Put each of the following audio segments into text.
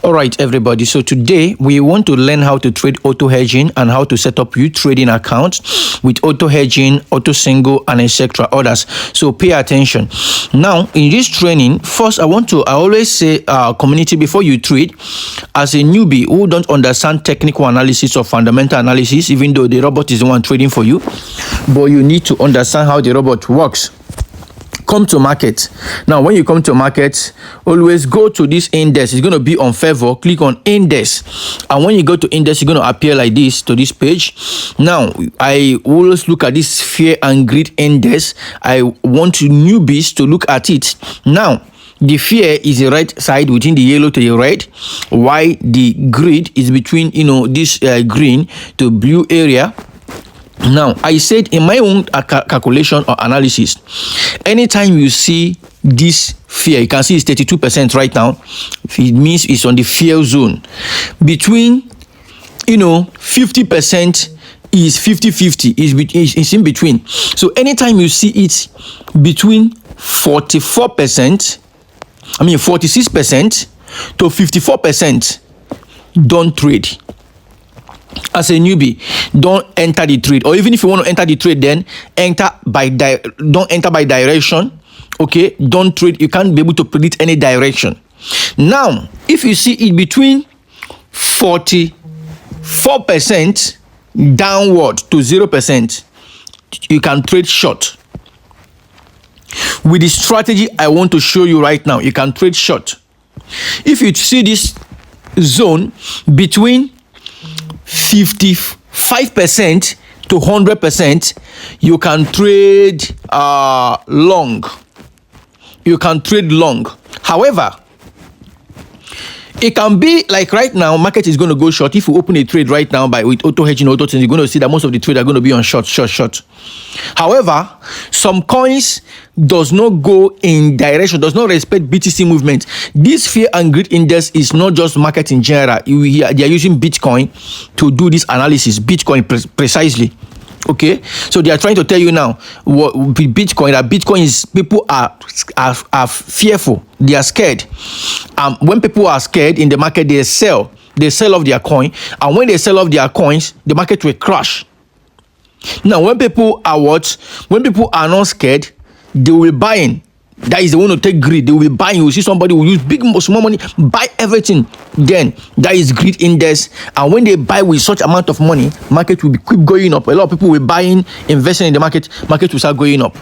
All right, everybody. So today we want to learn how to trade auto hedging and how to set up UTrading accounts with auto hedging, auto single, and etc. others. So pay attention. Now, in this training, first I always say, community, before you trade, as a newbie who don't understand technical analysis or fundamental analysis, even though the robot is the one trading for you, but you need to understand how the robot works. Come to market. Now, when you come to market, always go to this index. It's going to be on favor. Click on index, and when you go to index, you're going to appear like this to this page. Now, I always look at this fear and greed index. I want newbies to look at it. Now, the fear is the right side within the yellow to the red, while the greed is between this green to blue area. Now, I said in my own calculation or analysis, anytime you see this fear, you can see it's 32% right now. It means it's on the fear zone. Between 50% is 50-50, is in between. So anytime you see it between 46% to 54%, don't trade. As a newbie, don't enter the trade. Or even if you want to enter the trade, then don't enter by direction. Okay, don't trade. You can't be able to predict any direction. Now, if you see it between 44% downward to 0%, you can trade short. With the strategy I want to show you right now, you can trade short. If you see this zone between 55% to 100%, you can trade long. You can trade long. However, it can be like right now, market is going to go short. If you open a trade right now with auto hedging, auto things, you're going to see that most of the trades are going to be on short. However, some coins does not go in direction, does not respect BTC movement. This fear and greed index is not just market in general. They are using Bitcoin to do this analysis. Bitcoin precisely. Okay, so they are trying to tell you now what Bitcoin, that Bitcoin is, people are fearful, they are scared. When people are scared in the market, they sell off their coin, and when they sell off their coins, the market will crash. Now, when people are not scared, they will buy in. That is the one to take greed. They will be buying. You will see somebody will use small money, buy everything. Then that is greed index. And when they buy with such amount of money, market will keep going up. A lot of people will buy in, investing in the market. Market will start going up.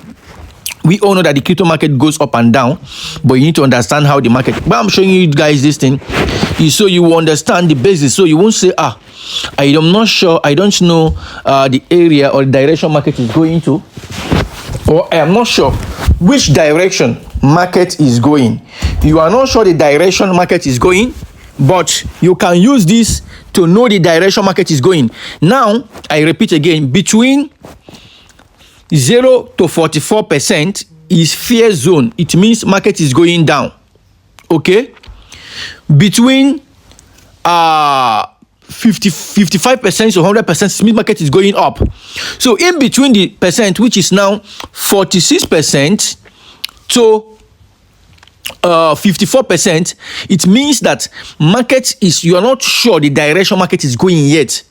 We all know that the crypto market goes up and down, but you need to understand how the market. But I'm showing you guys this thing, so you will understand the basis. So you won't say, I am not sure. I don't know the area or the direction market is going to, or I am not sure which direction market is going. You are not sure the direction market is going, but you can use this to know the direction market is going. Now, I repeat again, between 0 to 44% is fear zone. It means market is going down. Okay? Between 55% to 100%, means market is going up. So in between the percent, which is now 46% to 54%, it means that you are not sure the direction market is going yet.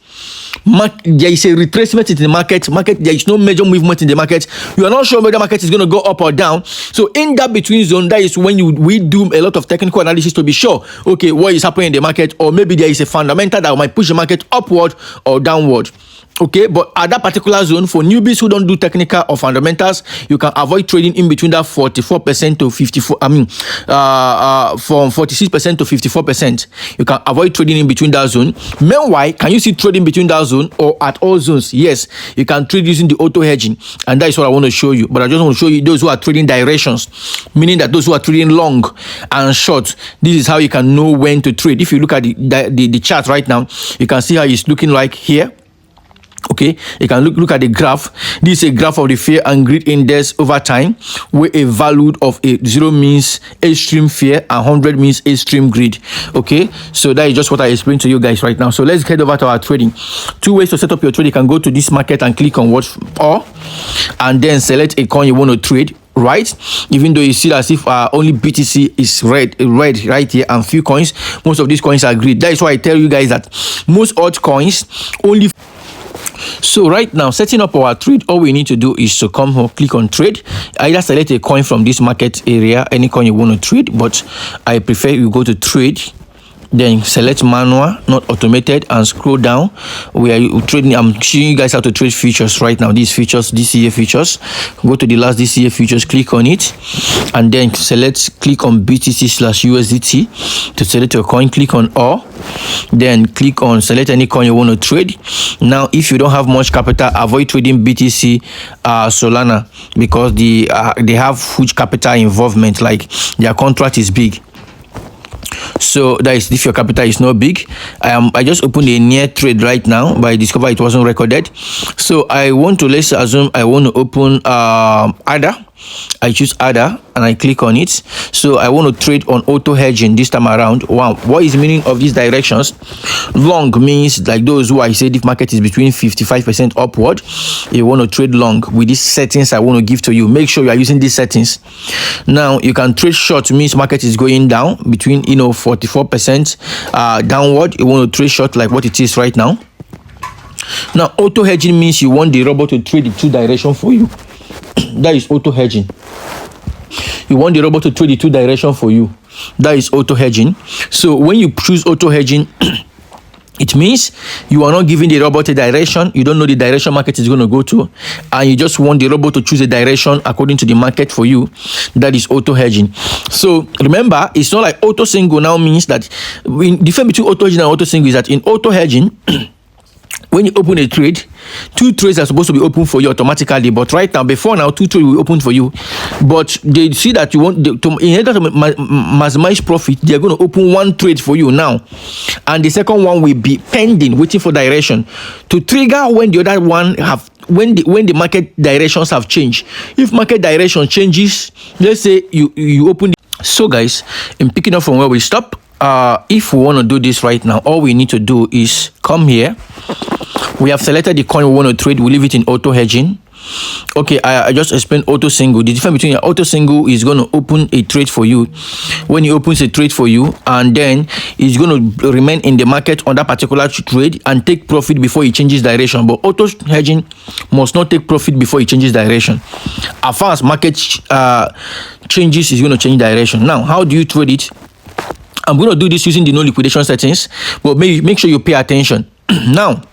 There is a retracement in the market. There is no major movement in the market. You are not sure whether the market is going to go up or down. So in that between zone, that is when we do a lot of technical analysis to be sure, okay, what is happening in the market, or maybe there is a fundamental that might push the market upward or downward. Okay, but at that particular zone, for newbies who don't do technical or fundamentals, you can avoid trading in between that 44% to 54. From 46% to 54%, you can avoid trading in between that zone. Meanwhile, can you see trading between that zone or at all zones? Yes, you can trade using the auto hedging, and that is what I want to show you. But I just want to show you those who are trading directions, meaning that those who are trading long and short. This is how you can know when to trade. If you look at the chart right now, you can see how it's looking like here. Okay, you can look at the graph. This is a graph of the fear and greed index over time, where a value of 0 means extreme fear and 100 means extreme greed. Okay, so that is just what I explained to you guys right now. So let's head over to our trading. 2 ways to set up your trade. You can go to this market and click on watch all, and then select a coin you want to trade. right? Even though you see as if only BTC is red right here, and few coins, most of these coins are green. That is why I tell you guys that most altcoins only. So right now, setting up our trade, all we need to do is to come here, click on trade, either select a coin from this market area, any coin you want to trade, but I prefer you go to trade, then select manual, not automated, and scroll down where you trading. I'm showing you guys how to trade futures right now. These futures, DCA futures. Go to the last DCA futures, click on it, and then click on BTC/USDT to select your coin. Click on all, then click on select any coin you want to trade. Now, if you don't have much capital, avoid trading BTC Solana, because they have huge capital involvement, like their contract is big. So that is if your capital is not big. I just opened a near trade right now, but I discovered it wasn't recorded. So let's assume I want to open ADA. I choose ADA and I click on it. So I want to trade on auto hedging this time around. Wow, what is the meaning of these directions? Long means like those who I said if market is between 55% upward, you want to trade long with these settings I want to give to you. Make sure you are using these settings. Now you can trade short, means market is going down between 44% downward. You want to trade short like what it is right now. Now auto hedging means you want the robot to trade the two direction for you. That is auto hedging. You want the robot to trade the two direction for you. That is auto hedging. So when you choose auto hedging, it means you are not giving the robot a direction. You don't know the direction market is going to go to, and you just want the robot to choose a direction according to the market for you. That is auto hedging. So remember, it's not like auto single now means that the difference between auto hedging and auto single is that in auto hedging, when you open a trade, two trades are supposed to be open for you automatically. But right now, before now, two trades will be open for you. But they see that you want in order to maximize profit, they're going to open one trade for you now, and the second one will be pending, waiting for direction to trigger when the other one when the market directions have changed. If market direction changes, let's say you open. So guys, in picking up from where we stop, if we want to do this right now, all we need to do is come here. We have selected the coin we want to trade. We leave it in auto hedging. Okay, I just explained auto single. The difference between auto single is going to open a trade for you. When it opens a trade for you, and then it's going to remain in the market on that particular trade and take profit before it changes direction. But auto hedging must not take profit before it changes direction. As far as market changes, is going to change direction. Now, how do you trade it? I'm going to do this using the no liquidation settings, but make sure you pay attention. Now,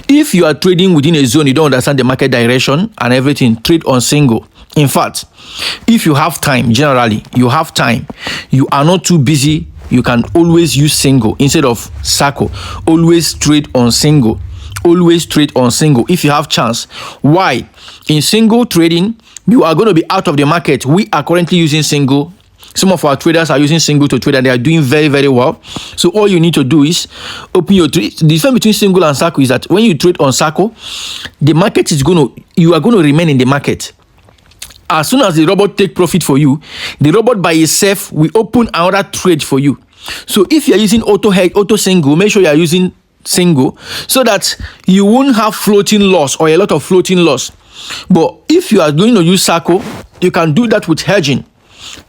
if you are trading within a zone, you don't understand the market direction and everything, trade on single. In fact, if you have time, generally, you have time, you are not too busy, you can always use single instead of circle. Always trade on single. Always trade on single if you have chance. Why? In single trading, you are going to be out of the market. We are currently using single. Some of our traders are using single to trade and they are doing very, very well. So all you need to do is open your trade. The difference between single and circle is that when you trade on circle, the market is you are going to remain in the market. As soon as the robot take profit for you, the robot by itself will open another trade for you. So if you are using auto single, make sure you are using single so that you won't have floating loss or a lot of floating loss. But if you are going to use circle, you can do that with hedging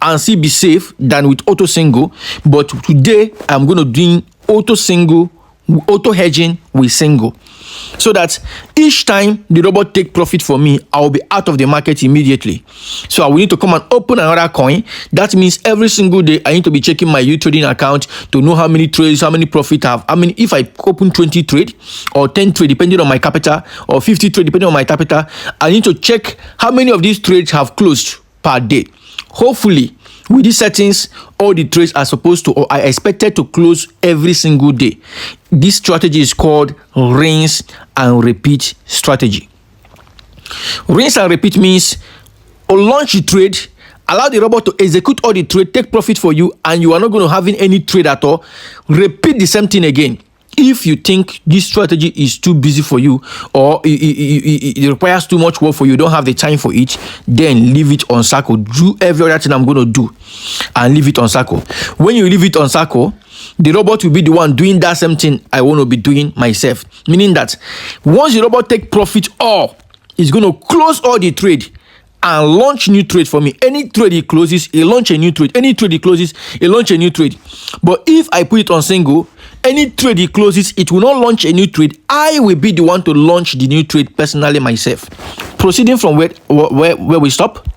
and still be safe than with auto single. But today I'm going to do auto hedging with single, so that each time the robot take profit for me, I'll be out of the market immediately. So I will need to come and open another coin. That means every single day I need to be checking my UTrading account to know how many trades, how many profit I have. I mean, if I open 20 trade or 10 trade depending on my capital, or 50 trade depending on my capital, I need to check how many of these trades have closed per day. Hopefully, with these settings, all the trades are supposed to, or are expected to close every single day. This strategy is called rinse and repeat strategy. Rinse and repeat means launch the trade, allow the robot to execute all the trade, take profit for you, and you are not going to have any trade at all. Repeat the same thing again. If you think this strategy is too busy for you, or it requires too much work for you, don't have the time for it, then leave it on circle. Do every other thing I'm going to do and leave it on circle. When you leave it on circle, the robot will be the one doing that same thing I want to be doing myself. Meaning that once the robot take profit, it's going to close all the trade and launch new trade for me. Any trade he closes, he launch a new trade. Any trade he closes, he launch a new trade. But if I put it on single, any trade he closes, it will not launch a new trade. I will be the one to launch the new trade personally myself. Proceeding from where we stop.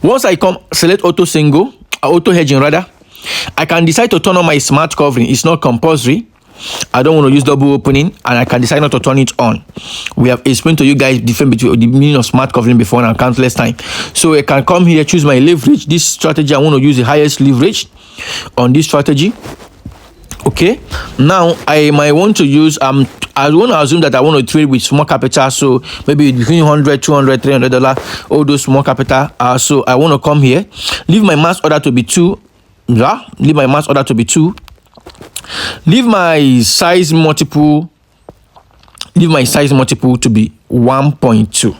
Once I come select auto single, auto hedging rather, I can decide to turn on my smart covering. It's not compulsory. I don't want to use double opening, and I can decide not to turn it on. We have explained to you guys different between the meaning of smart covering before and countless time. So I can come here, choose my leverage. This strategy, I want to use the highest leverage on this strategy. Okay, now I might want to use I want to assume that I want to trade with small capital, so maybe between $100, $200, $300, all those small capital. So I want to come here, leave my max order to be 2. Yeah, leave my max order to be 2. Leave my size multiple to be 1.2.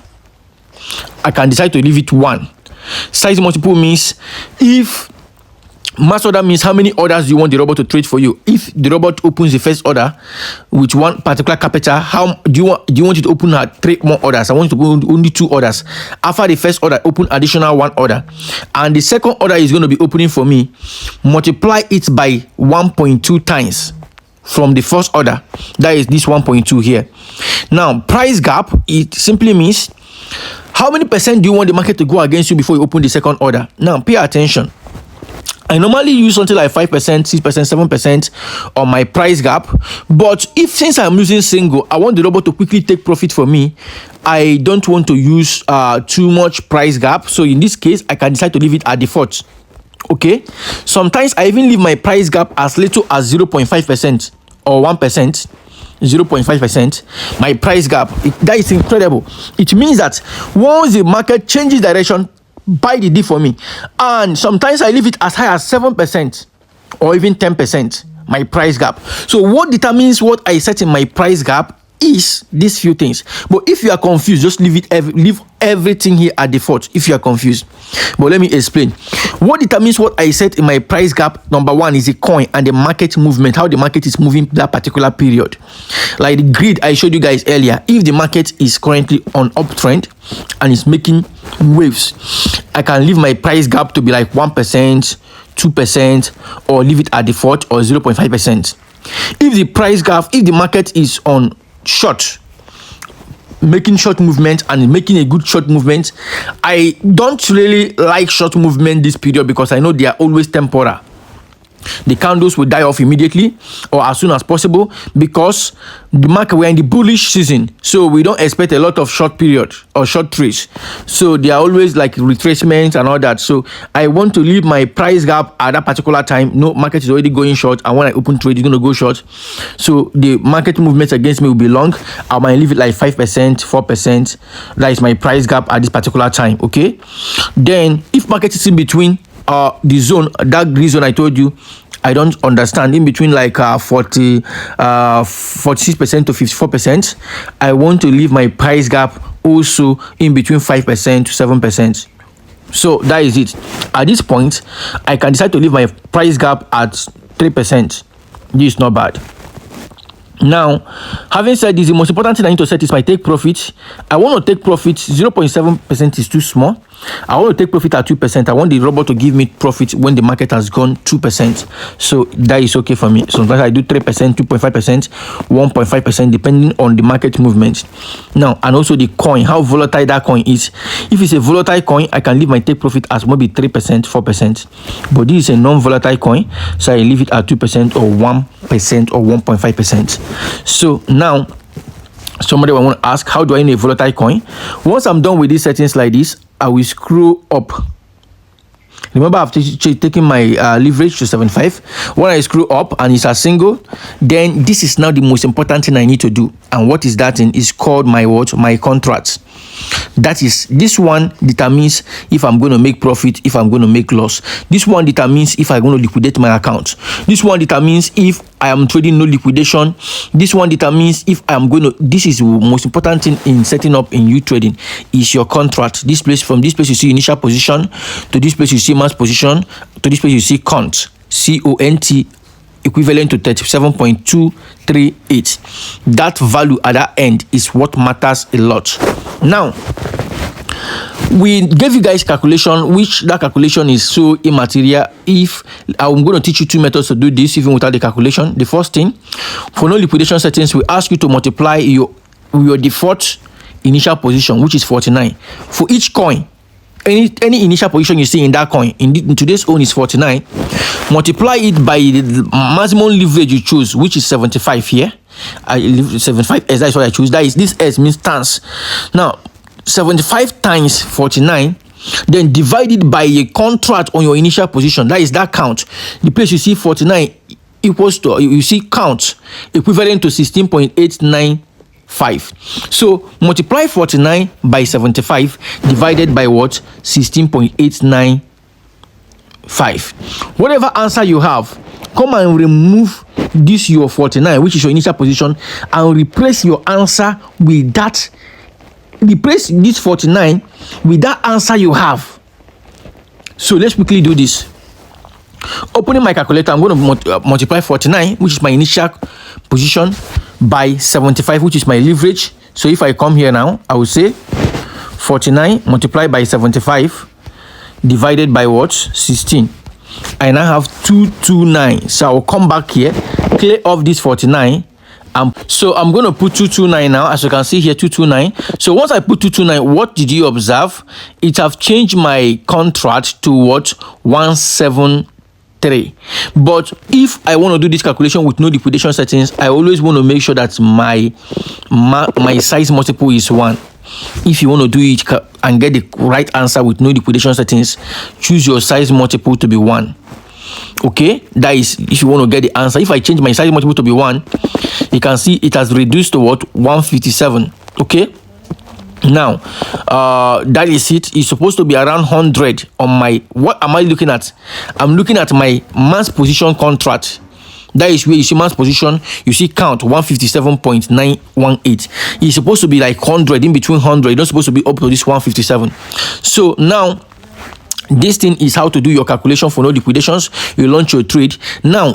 I can decide to leave it 1. Size multiple means if mass order means how many orders you want the robot to trade for you. If the robot opens the first order with one particular capital, how do you want it to open 3 more orders? I want it to open only 2 orders. After the first order, open additional 1 order, and the second order is going to be opening for me. Multiply it by 1.2 times from the first order. That is this 1.2 here. Now price gap, it simply means how many percent do you want the market to go against you before you open the second order. Now pay attention. I normally use something like 5%, 6%, 7% on my price gap. But since I'm using single, I want the robot to quickly take profit for me. I don't want to use too much price gap. So in this case, I can decide to leave it at default. Okay. Sometimes I even leave my price gap as little as 0.5% or 1%. 0.5%. My price gap. That is incredible. It means that once the market changes direction, buy the dip for me. And sometimes I leave it as high as 7% or even 10%, my price gap. So what determines what I set in my price gap is these few things. But if you are confused, just leave everything here at default if you are confused. But let me explain. What determines what I set in my price gap, number 1, is the coin and the market movement, how the market is moving that particular period. Like the grid I showed you guys earlier, if the market is currently on uptrend and is making waves, I can leave my price gap to be like 1%, 2%, or leave it at default, or 0.5%. If the price gap, if the market is on short, making short movement and making a good short movement, I don't really like short movement this period because I know they are always temporal. The candles will die off immediately or as soon as possible because the market, we're in the bullish season, so we don't expect a lot of short period or short trades. So they are always like retracements and all that. So I want to leave my price gap at that particular time. No, market is already going short, and when I open trade, it's going to go short. So the market movements against me will be long. I might leave it like 5%, 4%. That is my price gap at this particular time. Okay. Then if market is in between the zone, that green zone I told you, I don't understand, in between like 46% to 54%, I want to leave my price gap also in between 5% to 7%. So that is it. At this point, I can decide to leave my price gap at 3%. This is not bad. Now, having said this, the most important thing I need to set is my take profit. I want to take profit. 0.7% is too small. I want to take profit at 2%. I want the robot to give me profit when the market has gone 2%. So that is okay for me. Sometimes I do 3%, 2.5%, 1.5%, depending on the market movement. Now, and also the coin, how volatile that coin is. If it's a volatile coin, I can leave my take profit as maybe 3%, 4%. But this is a non-volatile coin, so I leave it at 2% or 1% or 1.5%. So now, somebody will want to ask, how do I know a volatile coin? Once I'm done with these settings like this, I will scroll up. Remember, I've taken my leverage to 75. When I scroll up and it's a single, then this is now the most important thing I need to do. And what is that thing? Is called my what? My contract. That is, this one determines if I'm going to make profit, if I'm going to make loss. This one determines if I'm going to liquidate my account. This one determines if I am trading no liquidation. This one determines if I'm going to, this is the most important thing in setting up in UTrading, is your contract. This place, from this place you see initial position, to this place you see mass position, to this place you see cont, C-O-N-T, equivalent to 37.238. That value at that end is what matters a lot. Now, We gave you guys calculation, which that calculation is so immaterial. If I'm going to teach you two methods to do this even without the calculation. The first thing, for no liquidation settings, we ask you to multiply your default initial position, which is 49. For each coin, any initial position you see in that coin, in today's own is 49. Multiply it by the maximum leverage you choose, which is 75 here. 75S, that's what I choose. That is, this S means stance. Now 75 times 49, then divided by a contract on your initial position. That is that count. The place you see 49 equals to, you see count equivalent to 16.895. So multiply 49 by 75 divided by what? 16.895. Whatever answer you have, come and remove this your 49, which is your initial position, and replace your answer with that. Replace this 49 with that answer you have. So let's quickly do this. Opening my calculator, I'm going to multiply 49, which is my initial position, by 75, which is my leverage. So if I come here now, I will say 49 multiplied by 75 divided by what? 16. I now have 229. So I will come back here, clear off this 49. So I'm going to put 229 now. As you can see here, 229. So once I put 229, what did you observe? It have changed my contract to what? 173. But if I want to do this calculation with no liquidation settings, I always want to make sure that my size multiple is 1. If you want to do it and get the right answer with no liquidation settings, choose your size multiple to be 1. Okay, that is if you want to get the answer. If I change my size multiple to be 1, you can see it has reduced to what? 157. Okay, now that is it. It's supposed to be around 100 on my, what am I looking at? I'm looking at my mass position contract. That is where you see mass position, you see count 157.918. It's supposed to be like 100, in between 100. It's not supposed to be up to this 157. So now this thing is how to do your calculation for no liquidations. You launch your trade. Now,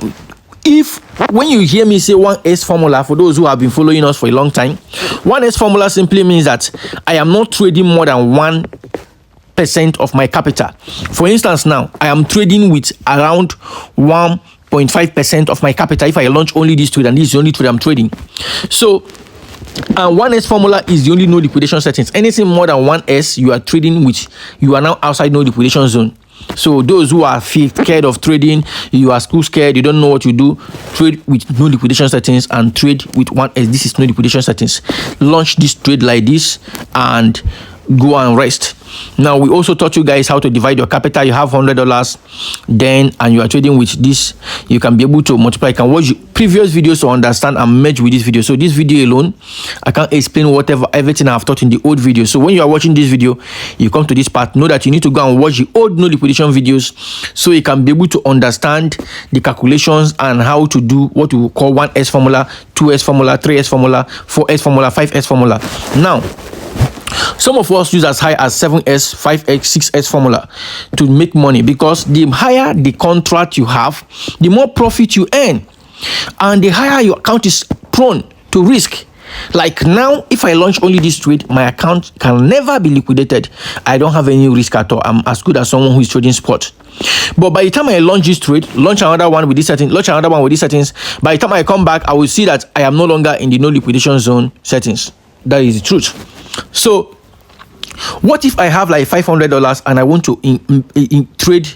if when you hear me say 1S formula, for those who have been following us for a long time, 1S formula simply means that I am not trading more than 1% of my capital. For instance, now I am trading with around 1.5% of my capital. If I launch only this trade, and this is the only trade I'm trading. So 1S formula is the only no liquidation settings. Anything more than 1S, you are trading with, you are now outside no liquidation zone. So those who are scared of trading, you are school scared, you don't know what you do, trade with no liquidation settings and trade with 1S. This is no liquidation settings. Launch this trade like this and go and rest. Now we also taught you guys how to divide your capital. You have $100 then, and you are trading with this, you can be able to multiply. You can watch previous videos to understand and merge with this video. So this video alone, I can't explain everything I have taught in the old video. So when you are watching this video, you come to this part, know that you need to go and watch the old no liquidation videos so you can be able to understand the calculations and how to do what we call 1S formula, 2S formula, 3S formula, 4S formula, 5S formula. Now some of us use as high as 7S, 5X, 6S formula to make money, because the higher the contract you have, the more profit you earn, and the higher your account is prone to risk. Like now, if I launch only this trade, my account can never be liquidated. I don't have any risk at all. I'm as good as someone who is trading spot. But by the time I launch this trade, launch another one with this setting, launch another one with these settings, by the time I come back, I will see that I am no longer in the no liquidation zone settings. That is the truth. So what if I have like $500 and I want to trade?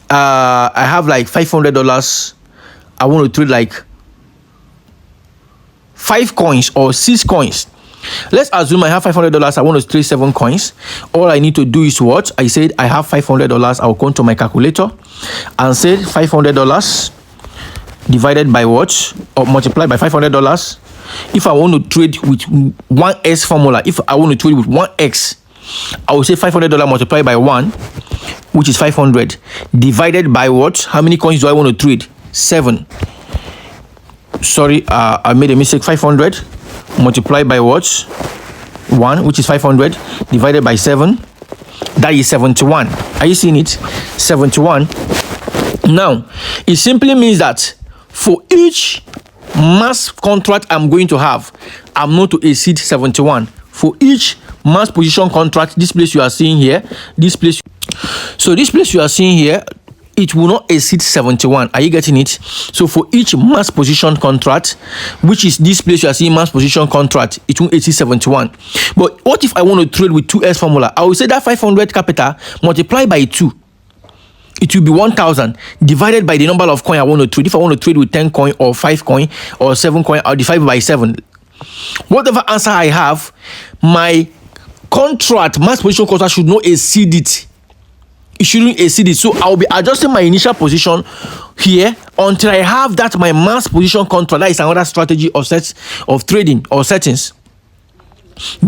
I have like $500. I want to trade like 5 coins or 6 coins. Let's assume I have $500. I want to trade 7 coins. All I need to do is what? I said I have $500. I'll go to my calculator and say $500 divided by what? Or multiply by $500. If I want to trade with 1S formula, if I want to trade with 1X, I will say $500 multiplied by 1, which is 500, divided by what? How many coins do I want to trade? 7. Sorry, I made a mistake. 500 multiplied by what? 1, which is 500, divided by 7. That is 71. Are you seeing it? 71. Now, it simply means that for each mass contract I'm going to have, I'm not to exceed 71. for each mass position contract, this place you are seeing here, this place you are seeing here, it will not exceed 71. Are you getting it? So for each mass position contract, which is this place you are seeing mass position contract, it will exceed 71. But what if I want to trade with 2S formula? I will say that 500 capital multiplied by 2, it will be 1000 divided by the number of coin I want to trade. If I want to trade with 10 coin or 5 coin or 7 coin, I'll divide by 7. Whatever answer I have, my contract, mass position contract, should not exceed it. It shouldn't exceed it. So I'll be adjusting my initial position here until I have that my mass position contract. That is another strategy of trading or settings,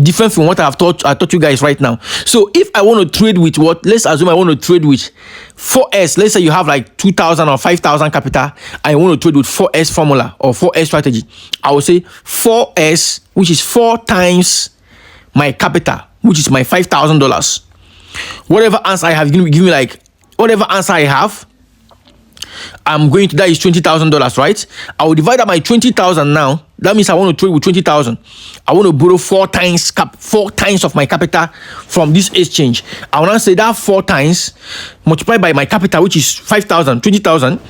different from what I taught you guys right now. So if I want to trade with what, let's assume I want to trade with 4S. Let's say you have like 2,000 or 5,000 capital. I want to trade with 4S formula or 4S strategy. I will say 4S, which is 4 times my capital, which is my $5,000. Whatever answer I have, give me like whatever answer I have, I'm going to, that is $20,000, right? I will divide that by 20,000 now. That means I want to trade with 20,000. I want to borrow 4 times of my capital from this exchange. I will now say that 4 times multiplied by my capital, which is 5,000, 20,000.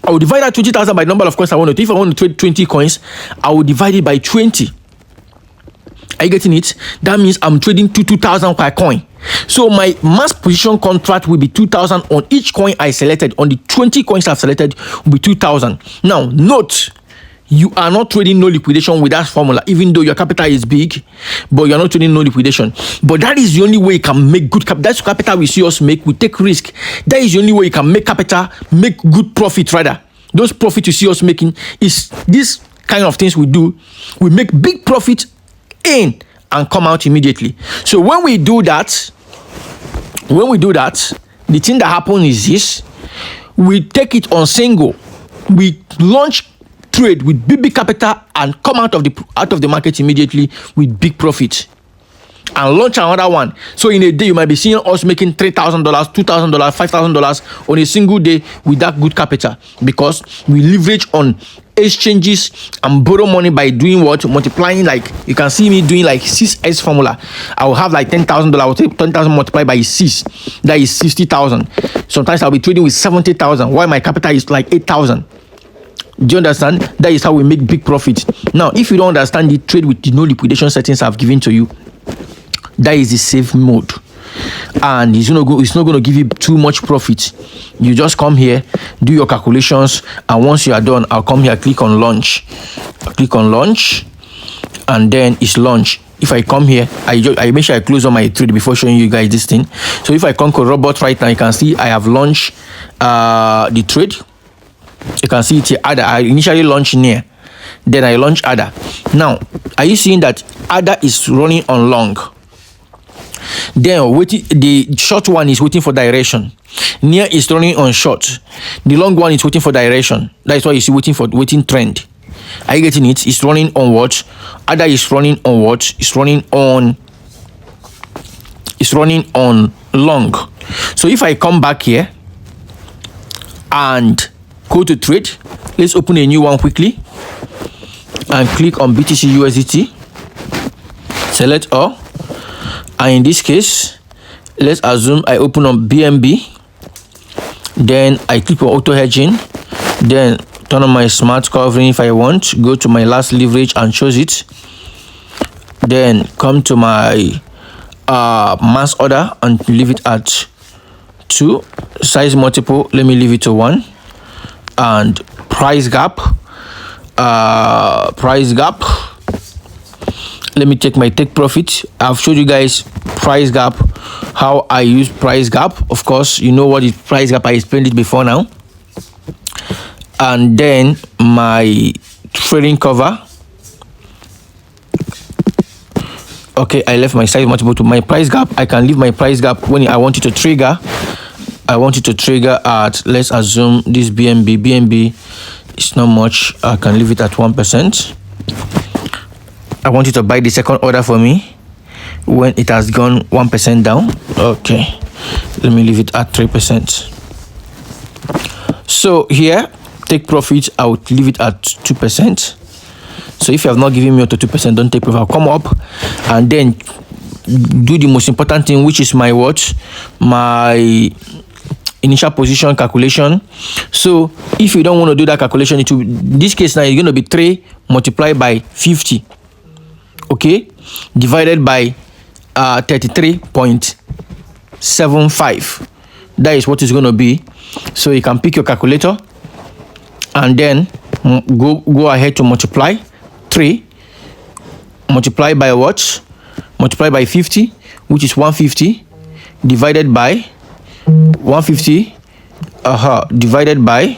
I will divide that 20,000 by the number of coins I want to trade. If I want to trade 20 coins, I will divide it by 20. Are you getting it? That means I'm trading 2,000 per coin. So my mass position contract will be 2,000 on each coin I selected. On the 20 coins I've selected will be 2,000. Now, note, you are not trading no liquidation with that formula, even though your capital is big, but you're not trading no liquidation. But that is the only way you can make good capital. That's capital we see us make. We take risk. That is the only way you can make capital, make good profit rather. Those profits you see us making is this kind of things we do. We make big profit in and come out immediately. So when we do that, the thing that happens is this: we take it on single, we launch trade with big capital and come out of the market immediately with big profit and launch another one. So in a day you might be seeing us making $3,000, $2,000, $5,000 on a single day with that good capital, because we leverage on exchanges and borrow money by doing what? Multiplying. Like you can see me doing like 6S formula. I will have like $10,000. I will take 10,000 multiplied by 6. That is 60,000. Sometimes I'll be trading with 70,000 while my capital is like 8,000. Do you understand? That is how we make big profit. Now, if you don't understand the trade with the no liquidation settings I've given to you, that is the safe mode, and it's not going to give you too much profit. You just come here, do your calculations, and once you are done, I'll come here, click on launch, and then it's launch. If I come here, I make sure I close on my trade before showing you guys this thing. So if I come to robot right now, you can see I have launched the trade. You can see it here. I initially launched near, then I launch ADA. Now, are you seeing that ADA is running on long? Then waiting, the short one is waiting for direction. Near is running on short. The long one is waiting for direction. That is why you see waiting trend. Are you getting it? It's running on what? ADA is running on what? It's running on long. So if I come back here and go to trade, let's open a new one quickly and click on BTC USDT, select all, and in this case let's assume I open on BNB, then I click on auto hedging, then turn on my smart covering if I want, go to my last leverage and choose it, then come to my mass order and leave it at 2, size multiple, let me leave it to 1, and price gap, let me take my take profit. I've showed you guys price gap, how I use price gap. Of course, you know what is price gap. I explained it before now. And then my trading cover. Okay, I left my size multiple to my price gap. I can leave my price gap when I want it to trigger. I want it to trigger at, let's assume this BNB is not much. I can leave it at 1%. I want you to buy the second order for me when it has gone 1% down. Okay, let me leave it at 3%. So here, take profit, I would leave it at 2%. So if you have not given me auto 2%, don't take profit. I'll come up and then do the most important thing, which is my what? My initial position calculation. So if you don't want to do that calculation, it will, this case now is going to be 3 multiplied by 50, okay, divided by 33.75. That is what it's going to be. So you can pick your calculator and then go ahead to multiply 3 multiply by what? Multiply by 50, which is 150, divided by 150 divided by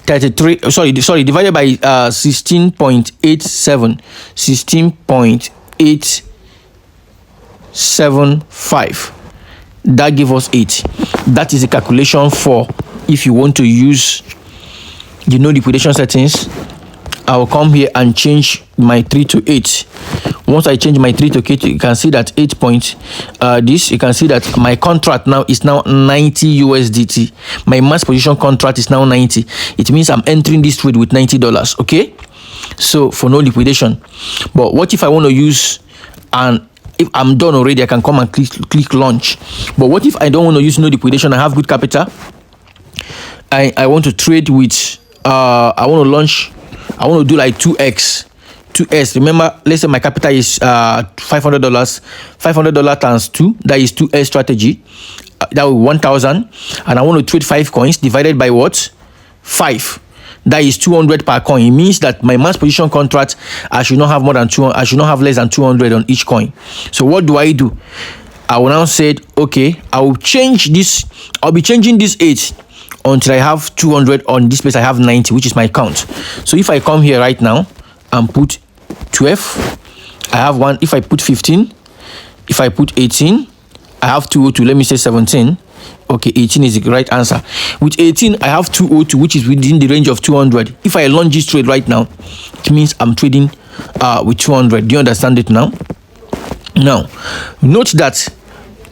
33, divided by 16.75. That gives us 8. That is the calculation for if you want to use the no liquidation settings. I will come here and change my 3 to 8. Once I change my 3 to 8, you can see that 8 points. You can see that my contract now is now 90 USDT. My mass position contract is now 90. It means I'm entering this trade with $90. Okay, so for no liquidation. But what if I want to use, and if I'm done already, I can come and click launch. But what if I don't want to use no liquidation? I have good capital. I want to trade with. I want to launch. I want to do like 2x. Remember, let's say my capital is $500. $500 times 2, that is 2x strategy. That will be 1,000. And I want to trade 5 coins divided by what? 5. That is 200 per coin. It means that my mass position contract, I should not have more than 200. I should not have less than 200 on each coin. So what do? I will now say, okay, I will change this. I'll be changing this 8 until I have 200. On this place I have 90, which is my count. So if I come here right now and put 12, I have 1. If I put 15, if I put 18, I have 202. Let me say 17. Okay, 18 is the right answer. With 18, I have 202, which is within the range of 200. If I launch this trade right now, it means I'm trading with 200. Do you understand it now? Now, note that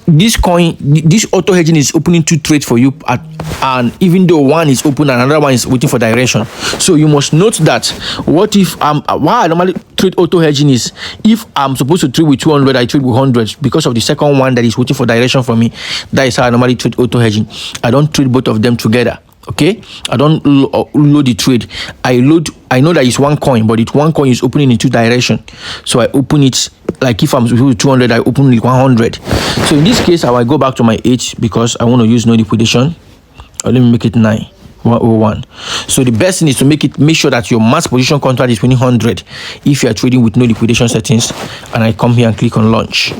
this coin, this auto hedging is opening 2 trades for you, and even though one is open and another one is waiting for direction. So you must note that what if why I normally trade auto hedging is if I'm supposed to trade with 200, I trade with 100 because of the second one that is waiting for direction from me. That is how I normally trade auto hedging. I don't trade both of them together. Okay, I don't load the trade. I know that it's one coin, but one coin is opening in 2 directions. So I open it like if I'm with 200, I open it 100. So in this case, I will go back to my 8 because I want to use no liquidation. Let me make it 9,101. So the best thing is to make sure that your mass position contract is 100 if you are trading with no liquidation settings. And I come here and click on launch.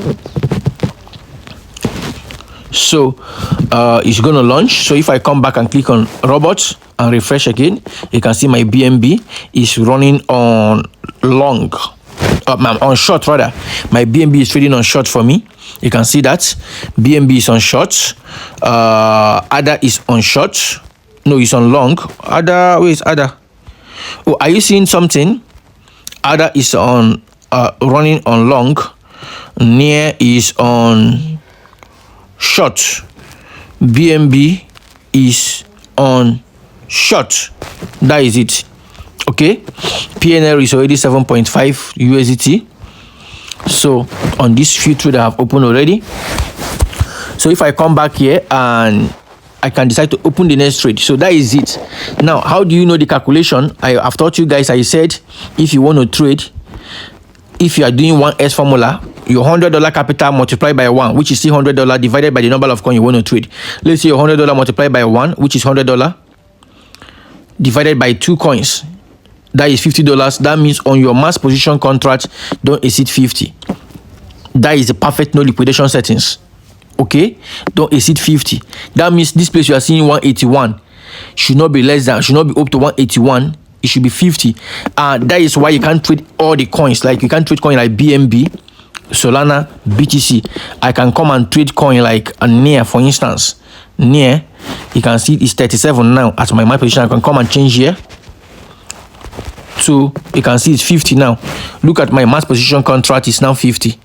So it's going to launch. So if I come back and click on robots and refresh again, you can see my BNB is running on long. On short rather. My BNB is trading on short for me. You can see that BNB is on short. ADA is on short. No, it's on long. ADA, where is ADA? Oh, are you seeing something? ADA is on running on long. Near is on short. BNB is on short. That is it. Okay, PNL is already 7.5 USDT. So on this few trade I have opened already. So if I come back here and I can decide to open the next trade. So that is it. Now, how do you know the calculation? I've taught you guys. I said if you want to trade, if you are doing 1S formula, your $100 capital multiplied by 1, which is still $100, divided by the number of coins you want to trade. Let's say your $100 multiplied by 1, which is $100, divided by 2 coins. That is $50. That means on your mass position contract, don't exceed 50. That is the perfect no liquidation settings. Okay, don't exceed 50. That means this place you are seeing 181 should not be less than, should not be up to 181. It should be 50. That is why you can't trade all the coins. Like you can't trade coin like BNB, Solana, BTC. I can come and trade coin like a Near, for instance. Near, you can see it's 37 now at my position. I can come and change here. So you can see it's 50 now. Look at my mass position contract is now 50.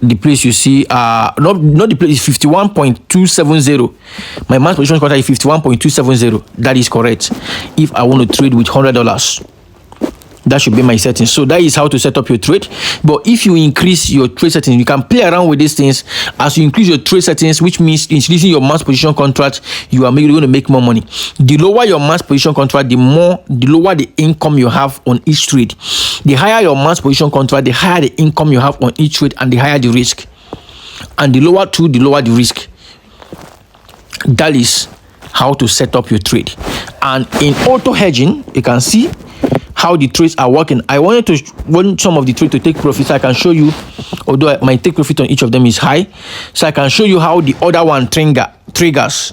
The place you see, not the place, is 51.270. My mass position contract is 51.270. That is correct. If I want to trade with $100, That should be my settings. So that is how to set up your trade. But if you increase your trade settings, you can play around with these things. As you increase your trade settings, which means increasing your mass position contract, you are going to make more money. The lower your mass position contract, the lower the income you have on each trade. The higher your mass position contract, the higher the income you have on each trade, and the higher the risk. And the lower the risk. That is how to set up your trade. And in auto hedging, you can see how the trades are working. I want some of the trades to take profit, so I can show you, although my take profit on each of them is high, so I can show you how the other one triggers.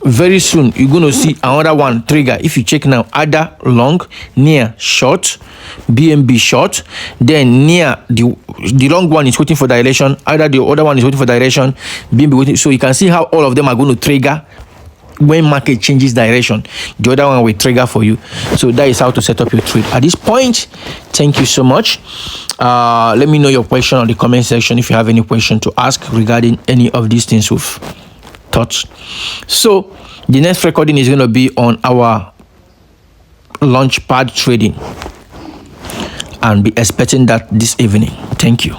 Very soon you're going to see another one trigger. If you check now, other long, near short, BNB short, then near the long one is waiting for direction, either the other one is waiting for direction, BNB waiting. So you can see how all of them are going to trigger when market changes direction. The other one will trigger for you. So that is how to set up your trade. At this point, thank you so much. Let me know your question on the comment section if you have any question to ask regarding any of these things we've taught. So the next recording is going to be on our launchpad trading, and be expecting that this evening. Thank you.